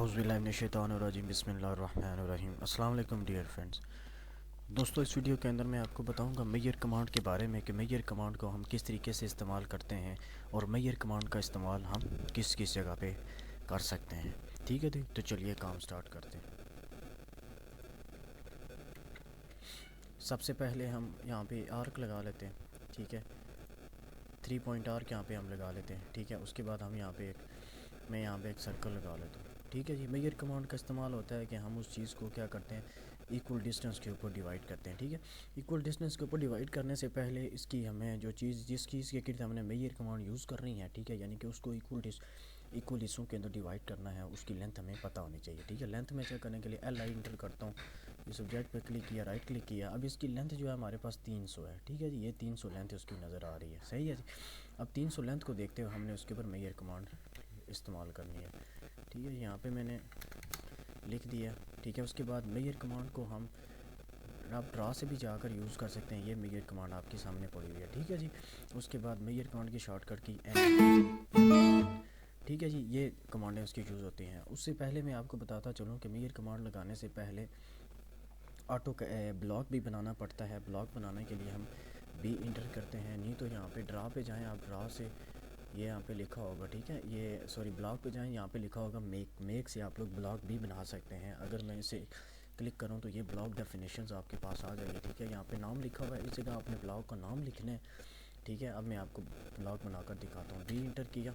اعوذ باللہ من الشیطان الرجیم بسم اللہ الرحمن الرحیم۔ السلام علیکم ڈیئر فرینڈز۔ دوستو اس ویڈیو کے اندر میں آپ کو بتاؤں گا میئر کمانڈ کے بارے میں کہ میئر کمانڈ کو ہم کس طریقے سے استعمال کرتے ہیں اور میئر کمانڈ کا استعمال ہم کس کس جگہ پہ کر سکتے ہیں۔ ٹھیک ہے جی، تو چلیے کام سٹارٹ کرتے ہیں۔ سب سے پہلے ہم یہاں پہ آرک لگا لیتے ہیں، ٹھیک ہے، 3 پوائنٹ آرک یہاں پہ ہم لگا لیتے ہیں، ٹھیک ہے۔ اس کے بعد ہم یہاں پہ ایک سرکل لگا لیتا ہوں، ٹھیک ہے جی۔ میئر کمانڈ کا استعمال ہوتا ہے کہ ہم اس چیز کو کیا کرتے ہیں، ایکول ڈسٹنس کے اوپر ڈیوائڈ کرتے ہیں، ٹھیک ہے۔ ایکول ڈسٹنس کے اوپر ڈیوائڈ کرنے سے پہلے اس کی ہمیں جس چیز کے گرد ہم نے میئر کمانڈ یوز کرنی ہے، ٹھیک ہے، یعنی کہ اس کو ایکول حصوں کے اندر ڈیوائڈ کرنا ہے، اس کی لینتھ ہمیں پتہ ہونی چاہیے، ٹھیک ہے۔ لینتھ میں چیک کرنے کے لیے ایل آئی انٹر کرتا ہوں، اس سبجیکٹ پہ کلک کیا، رائٹ کلک کیا۔ اب اس کی لینتھ جو ہے ہمارے پاس 300 ہے، ٹھیک ہے جی، یہ 300 لینتھ اس کی نظر آ رہی ہے، صحیح ہے جی۔ اب 300 لینتھ کو دیکھتے ہوئے ہم نے اس کے اوپر میئر کمانڈ استعمال کرنی ہے، ٹھیک ہے۔ یہاں پہ میں نے لکھ دیا، ٹھیک ہے۔ اس کے بعد میئر کمانڈ کو ہم آپ ڈرا سے بھی جا کر یوز کر سکتے ہیں، یہ میئر کمانڈ آپ کے سامنے پڑی ہوئی ہے، ٹھیک ہے جی۔ اس کے بعد میئر کمانڈ کی شارٹ کٹ کی ٹھیک ہے جی، یہ کمانڈیں اس کی یوز ہوتی ہیں۔ اس سے پہلے میں آپ کو بتاتا چلوں کہ میئر کمانڈ لگانے سے پہلے آٹو بلاک بھی بنانا پڑتا ہے۔ بلاک بنانے کے لیے ہم بی انٹر کرتے ہیں، نہیں تو یہاں پہ ڈرا پہ جائیں، آپ ڈرا سے یہ یہاں پہ لکھا ہوگا، ٹھیک ہے، یہ سوری بلاک پہ جائیں، یہاں پہ لکھا ہوگا میک سے آپ لوگ بلاک بھی بنا سکتے ہیں۔ اگر میں اسے کلک کروں تو یہ بلاک ڈیفینیشنز آپ کے پاس آ جائے گی، ٹھیک ہے۔ یہاں پہ نام لکھا ہوا ہے، اس جگہ آپ نے بلاک کا نام لکھنا ہے، ٹھیک ہے۔ اب میں آپ کو بلاک بنا کر دکھاتا ہوں۔ بی انٹر کیا،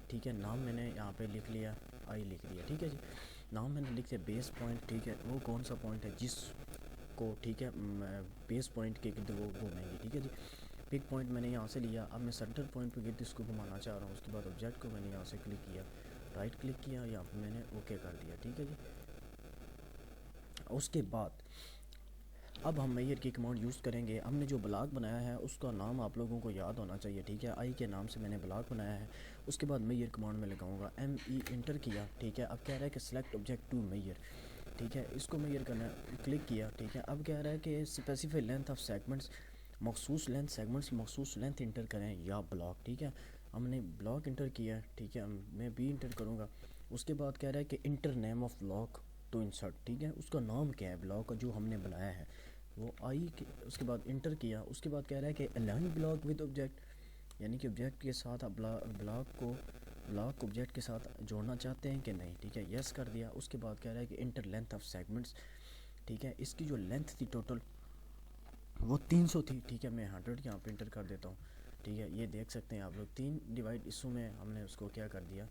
ٹھیک ہے، نام میں نے یہاں پہ لکھ لیا، آئی لکھ دیا، ٹھیک ہے جی۔ نام میں نے لکھ دیا بیس پوائنٹ، ٹھیک ہے۔ وہ کون سا پوائنٹ ہے جس کو، ٹھیک ہے، بیس پوائنٹ کے گرد وہ گھومیں گی، ٹھیک ہے جی۔ پک پوائنٹ میں نے یہاں سے لیا، اب میں سینٹر پوائنٹ پہ گرد اس کو گھمانا چاہ رہا ہوں۔ اس کے بعد آبجیکٹ کو میں نے یہاں سے کلک کیا، رائٹ کلک کیا، یہاں پہ میں نے اوکے کر دیا، ٹھیک ہے جی۔ اس کے بعد اب ہم میئر کی کمانڈ یوز کریں گے۔ ہم نے جو بلاک بنایا ہے اس کا نام آپ لوگوں کو یاد ہونا چاہیے، ٹھیک ہے۔ آئی کے نام سے میں نے بلاک بنایا ہے۔ اس کے بعد میئر کمانڈ میں لگاؤں گا ایم ای انٹر کیا، ٹھیک ہے۔ اب کہہ رہا ہے کہ سلیکٹ آبجیکٹ ٹو میئر، ٹھیک ہے، اس کو میئر کرنا ہے، کلک کیا، ٹھیک ہے۔ اب کہہ رہا ہے کہ اسپیسیفائی لینتھ آف سیگمنٹس، مخصوص لینتھ، سیگمنٹس مخصوص لینتھ انٹر کریں یا بلاک، ٹھیک ہے۔ ہم نے بلاک انٹر کیا، ٹھیک ہے، میں بھی انٹر کروں گا۔ اس کے بعد کہہ رہا ہے کہ enter name of block to insert, ٹھیک ہے، اس کا نام کیا ہے بلاک کا جو ہم نے بنایا ہے وہ آئی کے، اس کے بعد انٹر کیا۔ اس کے بعد کہہ رہا ہے کہ الائن بلاک ود آبجیکٹ، یعنی کہ آبجیکٹ کے ساتھ آپ بلاک کو آبجیکٹ کے ساتھ جوڑنا چاہتے ہیں کہ نہیں، ٹھیک ہے، یس کر دیا۔ اس کے بعد کہہ رہا ہے کہ انٹر لینتھ آف سیگمنٹس، ٹھیک ہے، اس کی جو لینتھ تھی ٹوٹل وہ 300 تھی، ٹھیک ہے، میں 100 یہاں پہ انٹر کر دیتا ہوں، ٹھیک ہے۔ یہ دیکھ سکتے ہیں آپ لوگ 3 ڈیوائڈ حصوں میں ہم نے اس کو کیا کر دیا،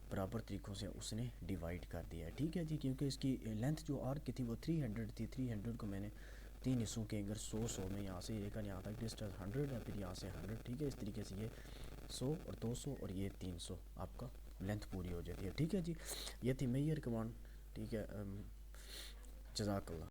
برابر طریقوں سے اس نے ڈیوائڈ کر دیا ہے، ٹھیک ہے جی۔ کیونکہ اس کی لینتھ جو آرک کی تھی وہ 300 تھی، 300 کو میں نے 3 حصوں کے اگر 100 میں یہاں سے لے کر یہاں تک ڈسٹنس 100 ہے، پھر یہاں سے 100، ٹھیک ہے۔ اس طریقے سے یہ 100 اور 200 اور یہ 300 آپ کا لینتھ پوری ہو جاتی ہے، ٹھیک ہے جی۔ یہ تھی میئر کمانڈ، ٹھیک ہے۔ جزاک اللہ۔